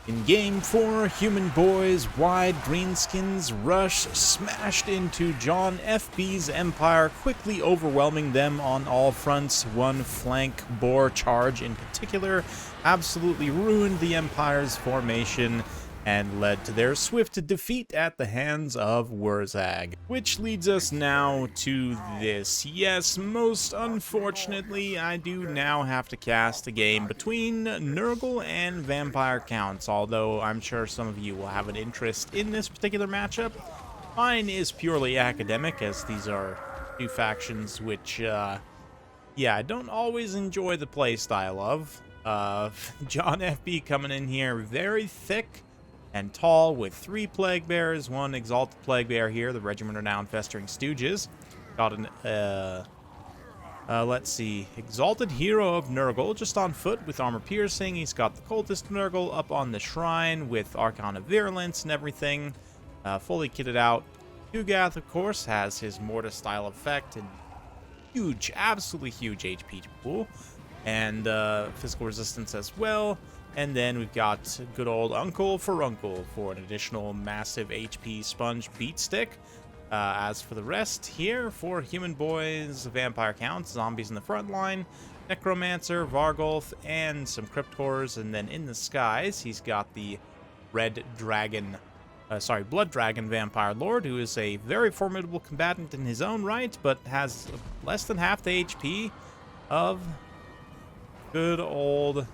In Game 4, human boys, wide greenskins, rush smashed into John FB's empire, quickly overwhelming them on all fronts. One flank boar charge in particular absolutely ruined the empire's formation and led to their swift defeat at the hands of Wurzag. Which leads us now to this. Yes, most unfortunately, I do now have to cast a game between Nurgle and Vampire Counts, although I'm sure some of you will have an interest in this particular matchup. Mine is purely academic, as these are two factions which, I don't always enjoy the playstyle of. John FB coming in here very thick and tall with 3 Plague Bears, 1 Exalted Plague Bear here, the Regiment Renowned Festering Stooges. Got an, let's see, Exalted Hero of Nurgle, just on foot with Armor Piercing. He's got the Cultist Nurgle up on the Shrine with Archon of Virulence and everything, fully kitted out. Kugath, of course, has his Mortis-style effect and huge, absolutely huge HP pool, and physical resistance as well. And then we've got good old Uncle Furuncle for an additional massive HP sponge beat stick. As for the rest here, for human boys, Vampire Counts, zombies in the front line, Necromancer, Vargulf, and some Crypt Horrors. And then in the skies, he's got the Blood Dragon Vampire Lord, who is a very formidable combatant in his own right, but has less than half the HP of good old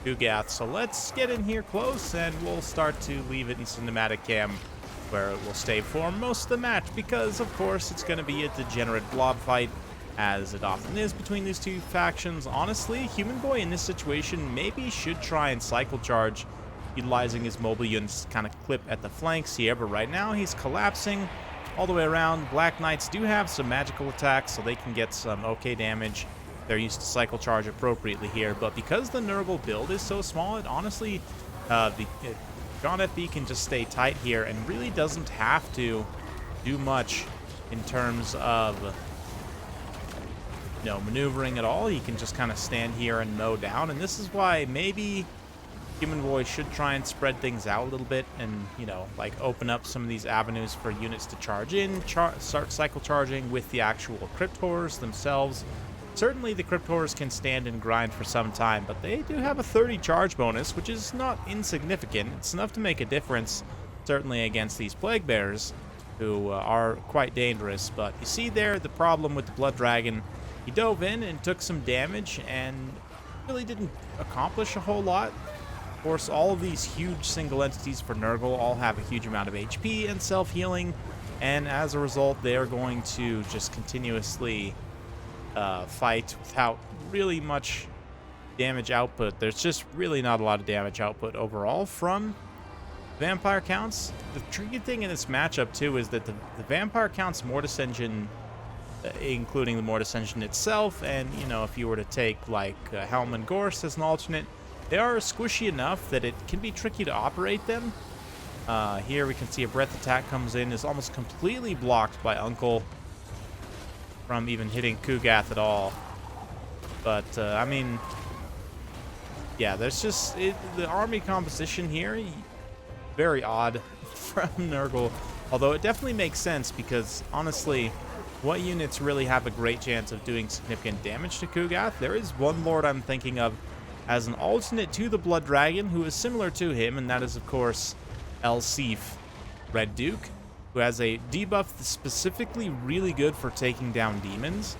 Kugath. So let's get in here close, and we'll start to leave it in cinematic cam, where it will stay for most of the match, because of course it's going to be a degenerate blob fight, as it often is between these two factions. Honestly, Human Boy in this situation maybe should try and cycle charge, utilizing his mobile units to kind of clip at the flanks here, but right now he's collapsing all the way around. Black Knights do have some magical attacks, so they can get some okay damage. They're used to cycle charge appropriately here, but because the Nurgle build is so small, it honestly, John FB can just stay tight here and really doesn't have to do much in terms of, maneuvering at all. He can just kind of stand here and mow down, and this is why maybe Human Boy should try and spread things out a little bit and, open up some of these avenues for units to charge in, start cycle charging with the actual Crypt Horrors themselves. Certainly the Crypt Horrors can stand and grind for some time, but they do have a 30 charge bonus, which is not insignificant. It's enough to make a difference, certainly against these Plague Bears, who are quite dangerous. But you see there the problem with the Blood Dragon. He dove in and took some damage and really didn't accomplish a whole lot. Of course, all of these huge single entities for Nurgle all have a huge amount of HP and self-healing, and as a result, they are going to just continuously fight without really much damage output. There's just really not a lot of damage output overall from Vampire Counts. The tricky thing in this matchup too is that the Vampire Counts Mortis engine, including the Mortis engine itself, and if you were to take like Helm and Gorse as an alternate, they are squishy enough that it can be tricky to operate them. Here we can see a breath attack comes in, is almost completely blocked by Uncle from even hitting Kugath at all. But, there's just, the army composition here, very odd from Nurgle. Although it definitely makes sense, because, honestly, what units really have a great chance of doing significant damage to Kugath? There is one lord I'm thinking of as an alternate to the Blood Dragon, who is similar to him, and that is, of course, Elsif, Red Duke, who has a debuff that's specifically really good for taking down demons.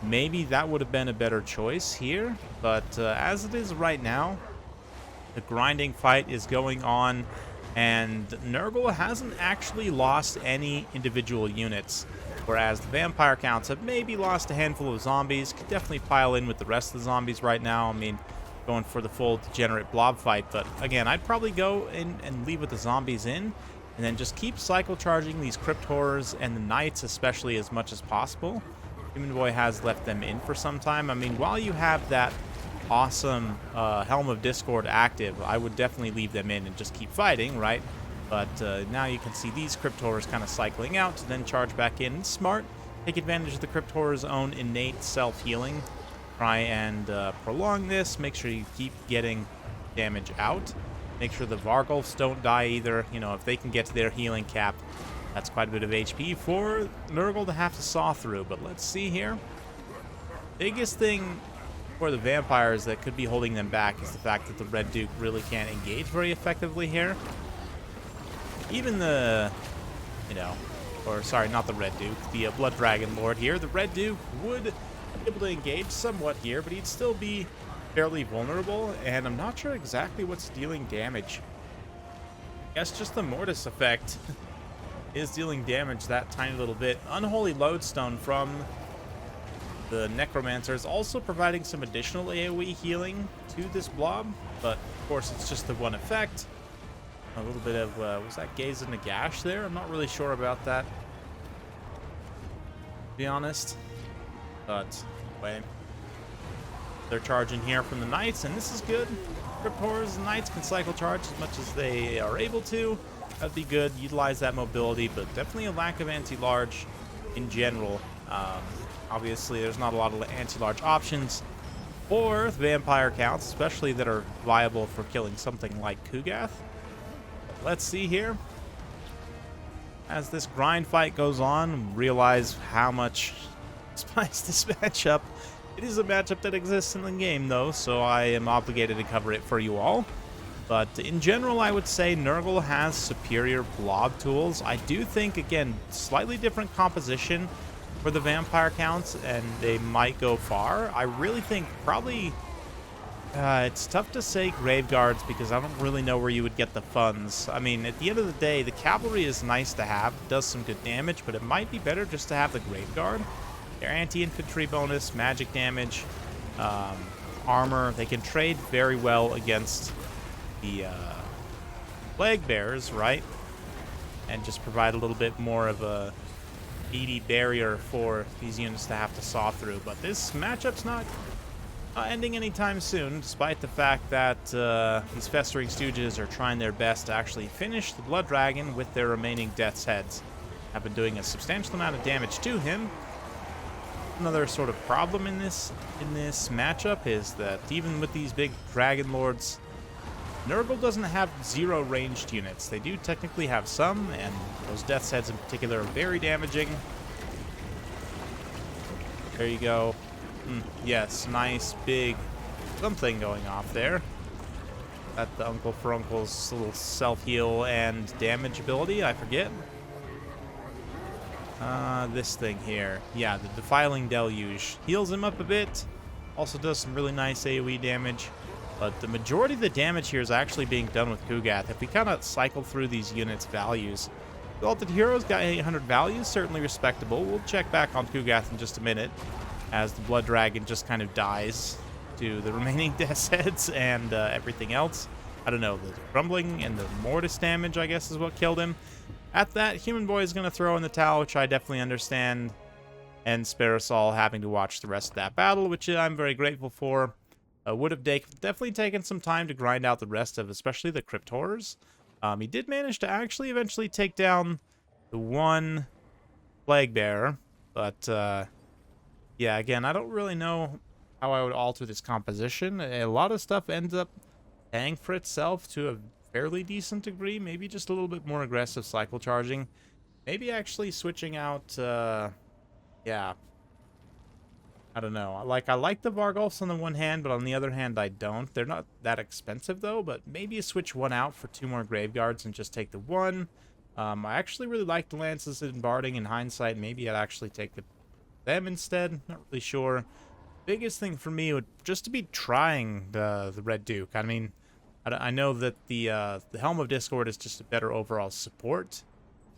Maybe that would have been a better choice here, but as it is right now, the grinding fight is going on, and Nurgle hasn't actually lost any individual units, whereas the Vampire Counts have maybe lost a handful of zombies. Could definitely pile in with the rest of the zombies right now. I mean, going for the full degenerate blob fight, but again, I'd probably go in and leave with the zombies in, and then just keep cycle charging these Crypt Horrors and the Knights especially as much as possible. Human Boy has left them in for some time. I mean, while you have that awesome Helm of Discord active, I would definitely leave them in and just keep fighting, right? But now you can see these Crypt Horrors kind of cycling out to then charge back in. Smart. Take advantage of the Crypt Horror's own innate self-healing. Try and prolong this. Make sure you keep getting damage out. Make sure the Vargulfs don't die either. You know, if they can get to their healing cap, that's quite a bit of HP for Nurgle to have to saw through. But let's see here. Biggest thing for the vampires that could be holding them back is the fact that the Red Duke really can't engage very effectively here. Even the, you know, or sorry, not the Red Duke, the Blood Dragon Lord here. The Red Duke would be able to engage somewhat here, but he'd still be fairly vulnerable, and I'm not sure exactly what's dealing damage. I guess just the Mortis effect is dealing damage that tiny little bit. Unholy Lodestone from the Necromancer is also providing some additional AoE healing to this blob, but of course it's just the one effect. A little bit of, was that Gaze in the Gash there? I'm not really sure about that, to be honest. But, anyway. They're charging here from the Knights, and this is good. Crypt Horrors and Knights can cycle charge as much as they are able to. That'd be good. Utilize that mobility, but definitely a lack of anti-large in general. Obviously, there's not a lot of anti-large options for vampire counts, especially that are viable for killing something like Kugath. Let's see here. As this grind fight goes on, realize how much spice this matchup. It is a matchup that exists in the game, though, so I am obligated to cover it for you all. But in general, I would say Nurgle has superior blob tools. I do think, again, slightly different composition for the vampire counts, and they might go far. I really think probably it's tough to say grave guards because I don't really know where you would get the funds. I mean, at the end of the day, the cavalry is nice to have, does some good damage, but it might be better just to have the grave guard. Their anti-infantry bonus, magic damage, armor. They can trade very well against the plague bears, right? And just provide a little bit more of a beady barrier for these units to have to saw through. But this matchup's not ending anytime soon, despite the fact that these Festering Stooges are trying their best to actually finish the Blood Dragon with their remaining Death's Heads. Have been doing a substantial amount of damage to him. Another sort of problem in this matchup is that even with these big Dragon Lords, Nurgle doesn't have zero ranged units. They do technically have some, and those Death's Heads in particular are very damaging. There you go. Yes, nice big something going off there. That the Uncle Furuncle's little self-heal and damage ability, I forget. This thing here. Yeah, the Defiling Deluge heals him up a bit. Also does some really nice AoE damage. But the majority of the damage here is actually being done with Kugath. If we kind of cycle through these units' values, the Ultimate Hero's got 800 values, certainly respectable. We'll check back on Kugath in just a minute, as the Blood Dragon just kind of dies to the remaining Death's Heads and everything else. I don't know, the Crumbling and the Mortis damage, I guess, is what killed him. At that, Human Boy is going to throw in the towel, which I definitely understand, and spare us all having to watch the rest of that battle, which I'm very grateful for. Would have definitely taken some time to grind out the rest of, especially the Crypt Horrors. He did manage to actually eventually take down the one Plague Bearer, but yeah, again, I don't really know how I would alter this composition. A lot of stuff ends up paying for itself to a fairly decent degree. Maybe just a little bit more aggressive cycle charging. Maybe actually switching out, yeah. I don't know. I like the Vargulfs on the one hand, but on the other hand, I don't. They're not that expensive, though, but maybe switch one out for 2 more Grave Guards and just take the one. I actually really like the Lances in Barding in hindsight. Maybe I'd actually take them instead. Not really sure. Biggest thing for me would just to be trying the Red Duke. I mean, I know that the Helm of Discord is just a better overall support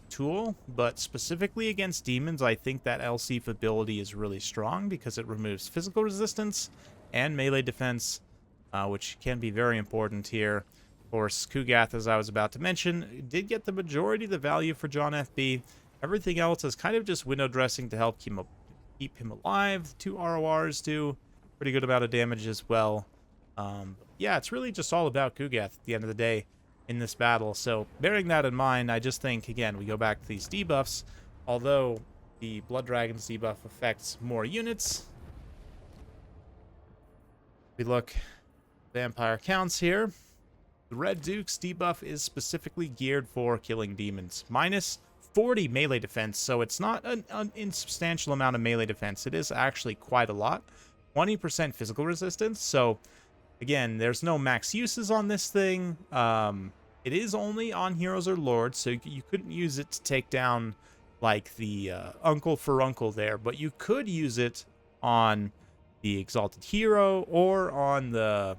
tool, but specifically against demons, I think that Elseef ability is really strong because it removes physical resistance and melee defense, which can be very important here. Of course, Kugath, as I was about to mention, did get the majority of the value for John FB. Everything else is kind of just window dressing to help keep him alive. 2 RORs do pretty good amount of damage as well. Yeah, it's really just all about Kugath at the end of the day in this battle. So bearing that in mind, I just think, again, we go back to these debuffs. Although the Blood Dragon's debuff affects more units, we look vampire counts here. The Red Duke's debuff is specifically geared for killing demons. Minus 40 melee defense, so it's not an insubstantial amount of melee defense. It is actually quite a lot. 20% physical resistance, so again, there's no max uses on this thing. It is only on heroes or lords, so you couldn't use it to take down like the Uncle Furuncle there, but you could use it on the Exalted Hero or on the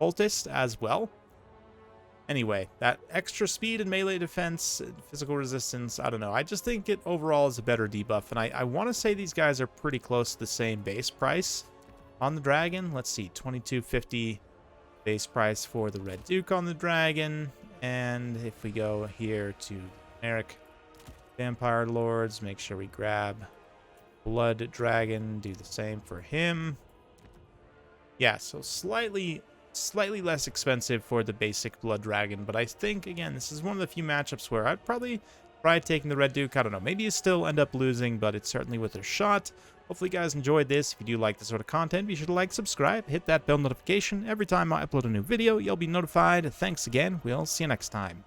Cultist as well. Anyway, that extra speed and melee defense, physical resistance, I don't know. I just think it overall is a better debuff, and I want to say these guys are pretty close to the same base price on the dragon. Let's see, $22.50 base price for the Red Duke on the dragon, and if we go here to generic Vampire Lords, make sure we grab Blood Dragon, do the same for him. Yeah, so slightly less expensive for the basic Blood Dragon, but I think, again, this is one of the few matchups where I'd probably try taking the Red Duke. I don't know, maybe you still end up losing, but it's certainly worth a shot. Hopefully you guys enjoyed this. If you do like this sort of content, be sure to like, subscribe, hit that bell notification. Every time I upload a new video, you'll be notified. Thanks again. We'll see you next time.